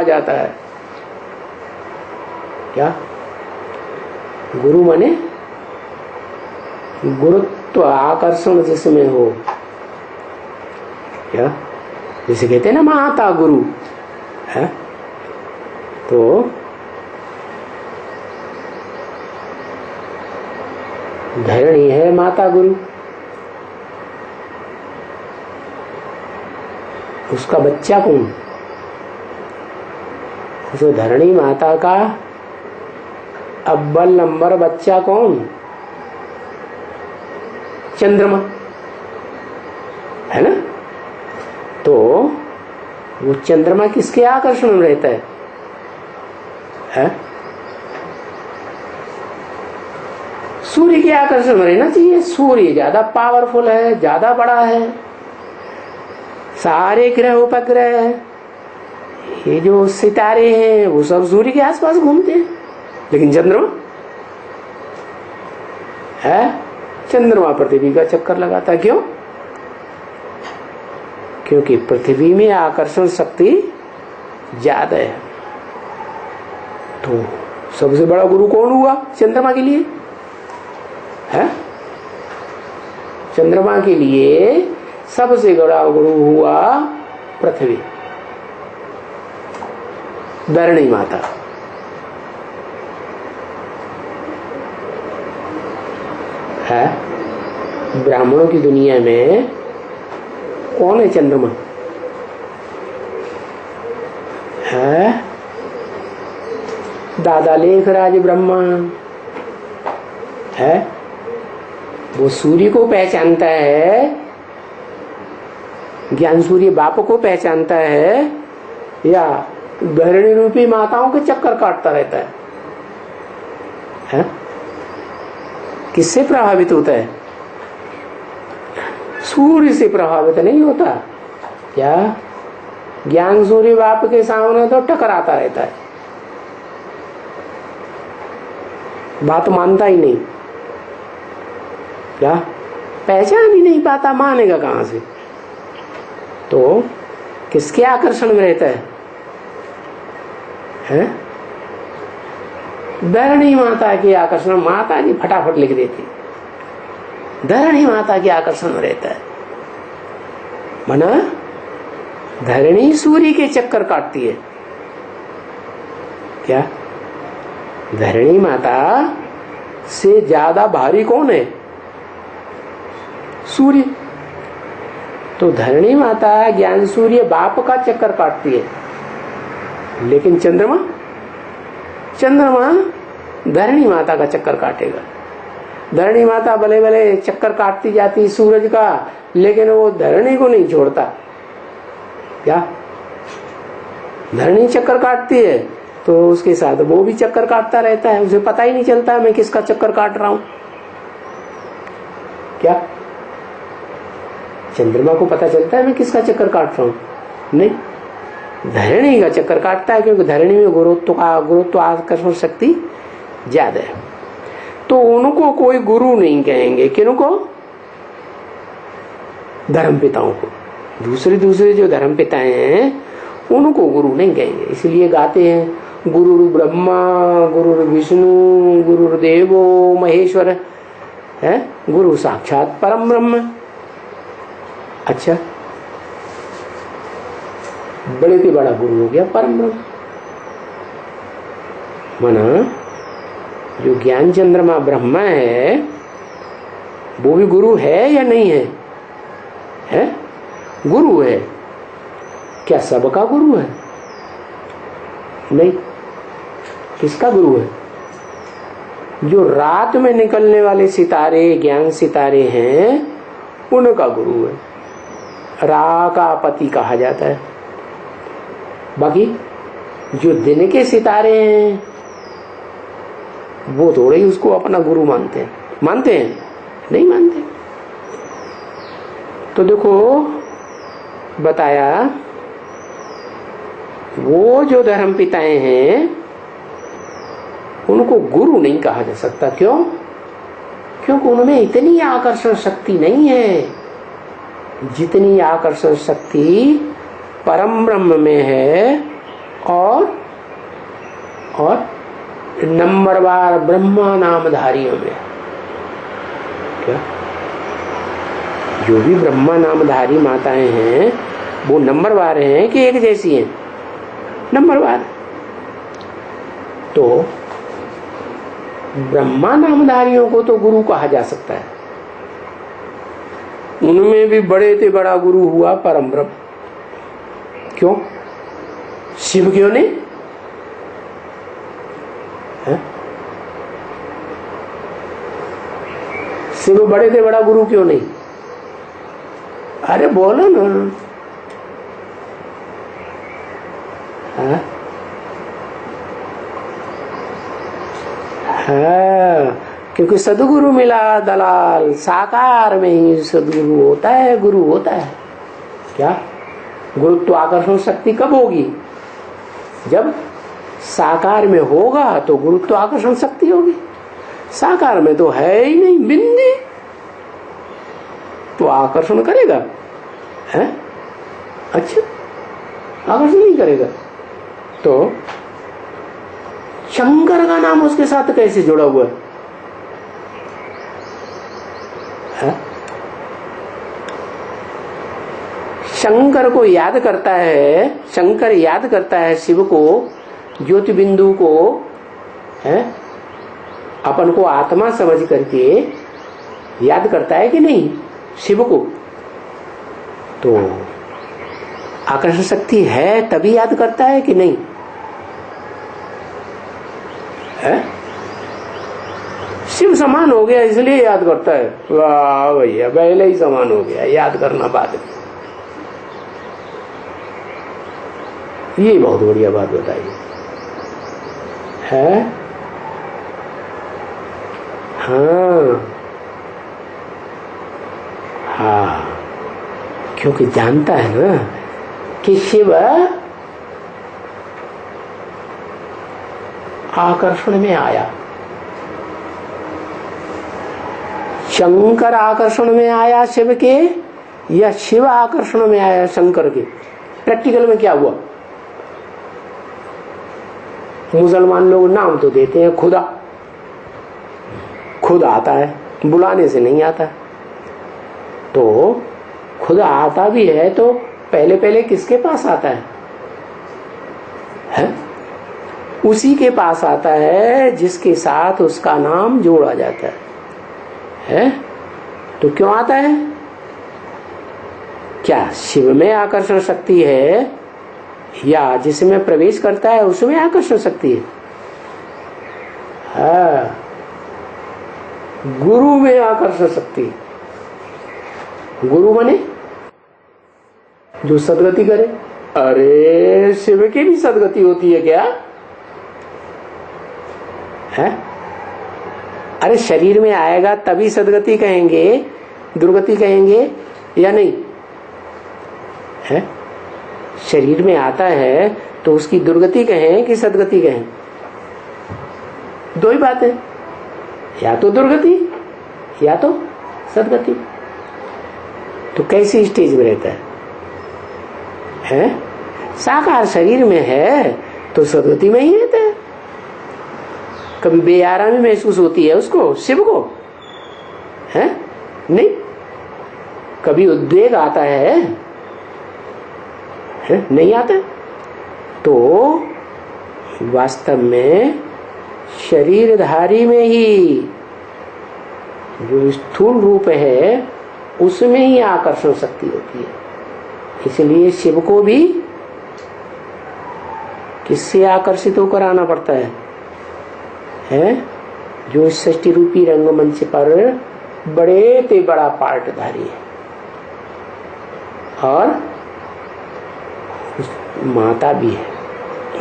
जाता है। क्या गुरु माने गुरुत्व आकर्षण जिसमें हो। क्या जिसे कहते हैं ना माता गुरु है। तो धरणी है माता गुरु, उसका बच्चा कौन? उस धरणी माता का अव्वल नंबर बच्चा कौन? चंद्रमा है ना। तो वो चंद्रमा किसके आकर्षण में रहता है? सूर्य के आकर्षण में रहना चाहिए। सूर्य ज्यादा पावरफुल है, ज्यादा बड़ा है। सारे ग्रह उपग्रह, ये जो सितारे हैं वो सब सूर्य के आसपास घूमते हैं, लेकिन चंद्रमा है, चंद्रमा पृथ्वी का चक्कर लगाता है। क्यों? क्योंकि पृथ्वी में आकर्षण शक्ति ज्यादा है। तो सबसे बड़ा गुरु कौन हुआ चंद्रमा के लिए? है चंद्रमा के लिए सबसे बड़ा गुरु हुआ पृथ्वी, धरणी माता। है ब्राह्मणों की दुनिया में कौन है चंद्रमा? है दादा लेखराज ब्रह्मा है। वो सूर्य को पहचानता है, ज्ञान सूर्य बाप को पहचानता है, या धरणी रूपी माताओं के चक्कर काटता रहता है? किससे प्रभावित होता है? सूर्य से प्रभावित नहीं होता। क्या ज्ञान सूर्य बाप के सामने तो टकराता रहता है, बात मानता ही नहीं। क्या पहचान ही नहीं पाता, मानेगा कहां से? तो किसके आकर्षण में रहता है? धरणी माता के आकर्षण। माता जी फटाफट लिख देती, धरणी माता के आकर्षण में रहता है। मना धरणी सूर्य के चक्कर काटती है। क्या धरणी माता से ज्यादा भारी कौन है? सूर्य। तो धरणी माता ज्ञान सूर्य बाप का चक्कर काटती है, लेकिन चंद्रमा धरणी माता का चक्कर काटेगा। धरणी माता भले भले चक्कर काटती जाती सूरज का, लेकिन वो धरणी को नहीं छोड़ता। क्या धरणी चक्कर काटती है तो उसके साथ वो भी चक्कर काटता रहता है। उसे पता ही नहीं चलता मैं किसका चक्कर काट रहा हूं। क्या चंद्रमा को पता चलता है मैं किसका चक्कर काट रहा हूं? नहीं, धरणी का चक्कर काटता है, क्योंकि धरणी में गुरुत्व आकर्षण शक्ति ज्यादा है। तो उनको कोई गुरु नहीं कहेंगे। किनको? धर्मपिताओं को। दूसरे जो धर्मपिताएं हैं उनको गुरु नहीं कहेंगे। इसलिए गाते हैं गुरु ब्रह्मा गुरु विष्णु गुरुर्देवो महेश्वर है, गुरु साक्षात परम ब्रह्म। अच्छा, बड़े से बड़ा गुरु हो गया परम ब्रह्म। माना जो ज्ञान चंद्रमा ब्रह्मा है वो भी गुरु है या नहीं है? है गुरु है। क्या सबका गुरु है? नहीं। किसका गुरु है? जो रात में निकलने वाले सितारे, ज्ञान सितारे हैं, उनका गुरु है। रा का पति कहा जाता है। बाकी जो दिन के सितारे हैं वो थोड़े ही उसको अपना गुरु मानते हैं। मानते हैं? नहीं मानते। तो देखो बताया, वो जो धर्म पिताएं हैं उनको गुरु नहीं कहा जा सकता। क्यों? क्योंकि उनमें इतनी आकर्षण शक्ति नहीं है जितनी आकर्षण शक्ति परम ब्रह्म में है, और नंबरवार ब्रह्मा नामधारियों में। क्या जो भी ब्रह्मा नामधारी माताएं हैं वो नंबरवार हैं कि एक जैसी हैं? नंबरवार। तो ब्रह्मा नामधारियों को तो गुरु कहा जा सकता है, उनमें भी बड़े से बड़ा गुरु हुआ परम ब्रह्म। क्यों? शिव क्यों नहीं? शिव बड़े से बड़ा गुरु क्यों नहीं? अरे बोलो ना। हाँ, क्योंकि सदगुरु मिला दलाल, साकार में ही सदगुरु होता है, गुरु होता है। क्या गुरुत्व आकर्षण शक्ति कब होगी? जब साकार में होगा तो गुरुत्व आकर्षण शक्ति होगी। साकार में तो है ही नहीं, बिंदी, तो आकर्षण करेगा? है? अच्छा, आकर्षण नहीं करेगा। तो शंकर का नाम उसके साथ कैसे जुड़ा हुआ है? शंकर को याद करता है, शंकर याद करता है शिव को, ज्योति बिंदु को, है अपन को आत्मा समझ करके याद करता है कि नहीं शिव को? तो आकर्षण शक्ति है तभी याद करता है कि नहीं है? शिव समान हो गया इसलिए याद करता है। वाह भैया, पहले ही समान हो गया, याद करना बाद में। ये बहुत बढ़िया बात बताई है। हाँ हाँ, क्योंकि जानता है ना कि शिव आकर्षण में आया, शंकर आकर्षण में आया शिव के, या शिव आकर्षण में आया शंकर के? प्रैक्टिकल में क्या हुआ? मुसलमान लोग नाम तो देते हैं खुदा, खुद आता है, बुलाने से नहीं आता। तो खुदा आता भी है तो पहले पहले किसके पास आता है? उसी के पास आता है जिसके साथ उसका नाम जोड़ा जाता है? तो क्यों आता है? क्या शिव में आकर्षण शक्ति है या जिसमें प्रवेश करता है उसमें आकर्षण शक्ति है? हाँ, गुरु में आकर्षण शक्ति। गुरु बने जो सदगति करे। अरे शिव की भी सदगति होती है क्या? है? अरे शरीर में आएगा तभी सदगति कहेंगे, दुर्गति कहेंगे या नहीं? है? शरीर में आता है तो उसकी दुर्गति कहें कि सदगति कहें? दो ही बात है, या तो दुर्गति या तो सदगति। तो कैसी स्टेज में रहता है? साकार शरीर में है तो सदगति में ही रहता है। कभी बेआरामी महसूस होती है उसको, शिव को? है नहीं? कभी उद्वेग आता है? नहीं आता। तो वास्तव में शरीरधारी में ही जो स्थूल रूप है उसमें ही आकर्षण शक्ति होती है। इसलिए शिव को भी किससे आकर्षित होकर आना पड़ता है? जो इस सृष्टि रूपी रंगमंच पर बड़े ते बड़ा पार्टधारी है। और माता भी है,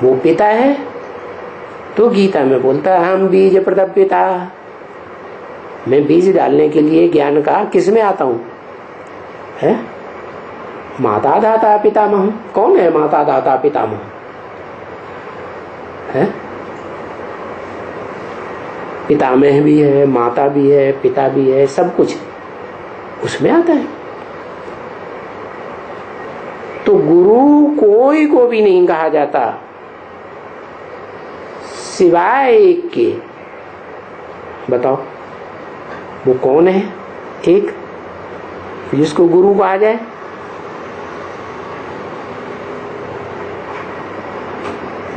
वो पिता है। तो गीता में बोलता है हम बीज प्रदप पिता। मैं बीज डालने के लिए ज्ञान का किस में आता हूं? है माता दाता पितामह। कौन है माता दाता पितामह? है पितामह भी है, माता भी है, पिता भी है, सब कुछ उसमें आता है। तो गुरु कोई को भी नहीं कहा जाता, सिवाय एक के। बताओ वो कौन है एक जिसको गुरु कहा जाए?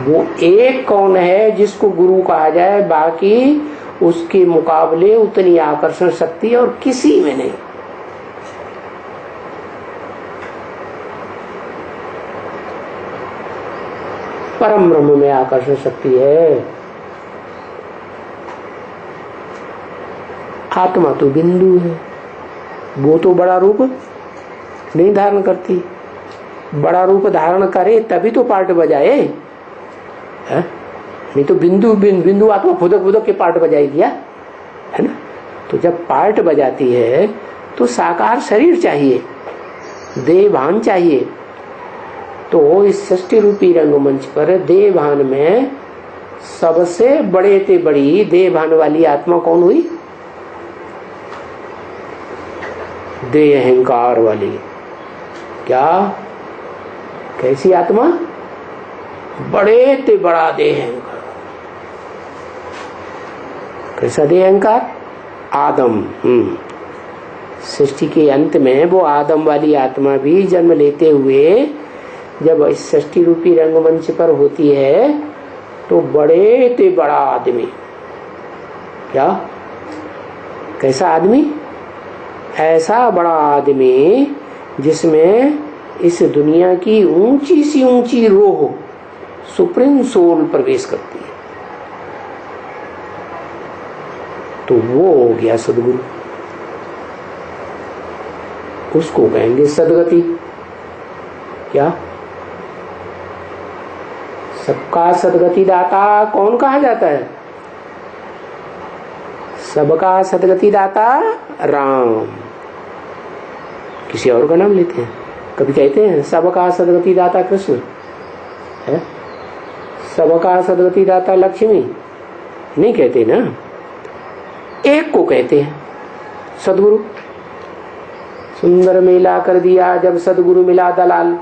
वो एक कौन है जिसको गुरु कहा जाए? बाकी उसके मुकाबले उतनी आकर्षण शक्ति और किसी में नहीं। परम ब्रह्म में आकर्षण शक्ति है। आत्मा तो बिंदु है, वो तो बड़ा रूप नहीं धारण करती। बड़ा रूप धारण करे तभी तो पार्ट बजाए, है? नहीं तो बिंदु आत्मा फुदक फुदक के पार्ट बजाएगी, है ना? तो जब पार्ट बजाती है तो साकार शरीर चाहिए, देह भान चाहिए। तो इस सृष्टि रूपी रंगमंच पर देह भान में सबसे बड़े से बड़ी देह भान वाली आत्मा कौन हुई? देह अहंकार वाली। क्या? कैसी आत्मा? बड़े ते बड़ा देह अहंकार। कैसा देह अहंकार? आदम। सृष्टि के अंत में वो आदम वाली आत्मा भी जन्म लेते हुए जब इस सृष्टि रूपी रंगमंच पर होती है तो बड़े ते बड़ा आदमी। क्या? कैसा आदमी? ऐसा बड़ा आदमी जिसमें इस दुनिया की ऊंची सी ऊंची रूह सुप्रीम सोल प्रवेश करती है। तो वो हो गया सदगुरु। उसको कहेंगे सदगति। क्या? सबका सदगति दाता कौन कहा जाता है? सबका सदगति दाता राम। किसी और का नाम लेते हैं? कभी कहते हैं सबका सदगति दाता कृष्ण है, सबका सदगति दाता लक्ष्मी? नहीं कहते ना, एक को कहते हैं सदगुरु। सुंदर मेला कर दिया जब सदगुरु मिला दलाल।